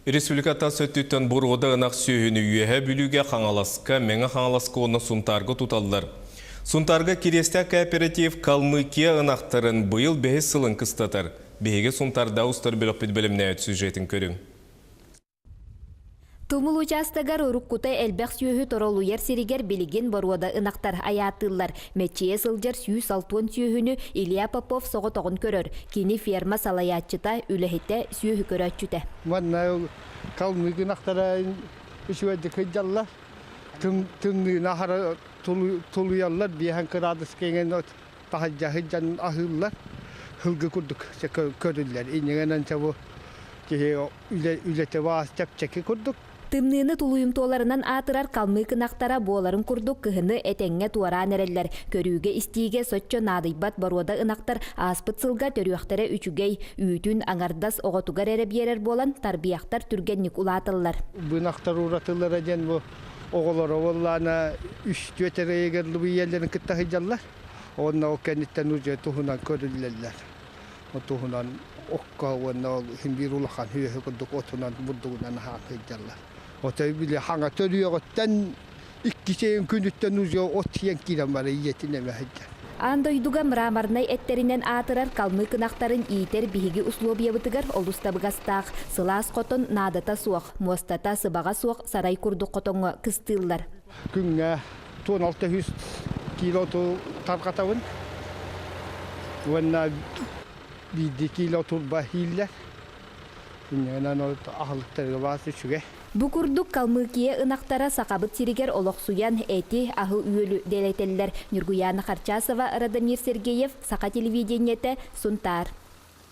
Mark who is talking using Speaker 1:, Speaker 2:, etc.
Speaker 1: Республиката сөттіттен бұрғыда ынақ сүйіні үйеге бүліге қаңаласқа, мәңі қаңаласқа оны сұнтарғы тұталылар. Сұнтарғы кересті кооператив Калмыкия ынақтарын бұйыл бәйіз сылын қыстатыр. Бәйге сұнтарда ұстар білік бітбілімне өт сюжетін көрің.
Speaker 2: Тумул участагар уруккута элбек сүйөһү торолуяр сиригер билигин боруода ынактар аятыллар. Мечие сылжар сүйүс алтуон сүйөһүнү Илья Попов сого тогун көрөр. Кини ферма салаятчыта үлехите сүйөһү көрөччүтэ.
Speaker 3: Манна калмык ынактара үшүөдү кыжаллар. Түңнү нахара тулуяллар бихан кырадыс кеген тахажа хыжан ахыллар. Хылгы курдук көрүллер. Инегенен чабу үлете вас чапчаки курдук.
Speaker 2: Тымныны тулуюмтуоларынан атырар калмык ынактара буоларын курдук кыһыны этеңге туаран эреллер. Көрүүгө истиге соччо надыйбат боруода ынактар аспыт сылга төрүөхтере үчүгей үүтүн аңардас оготугар эре биерер болан тарбияктар түргенник улаатыллар.
Speaker 3: Бу ынактар уратылар эден бу оголор оллана 3-4 эгерлүү биелерин кытта хыжаллар. Онна окенниттен уже тухунан көрүллерлер. Тухунан окка онна химбирулахан хүйө курдук отунан бурдугунан ха хыжаллар. Отой биле ханга төрүөгөттөн 2 сеин күнүттөн уже отиен километр иетине мехҗа.
Speaker 2: Андойдуга мрамарнай эттеринен атырар калмык ынактарын иитер биһиги условиябытыгар олустабыгастаах сылаас котон наадата суох, мостата сыбага суох сарай курдук котоңго кыстыыллар.
Speaker 3: Күнгө 1600 кило таркатабын. Уонна 1 кило турба хиллер. Иннен ол ахылтырга басы шуге.
Speaker 2: Бу курдук Калмыкия ынактара сакабыт сиригер олохсуян эти ахы үйөлү делетеллер. Нургуяна Харчасова, Радомир Сергеев, Сака телевидениете, Сунтар.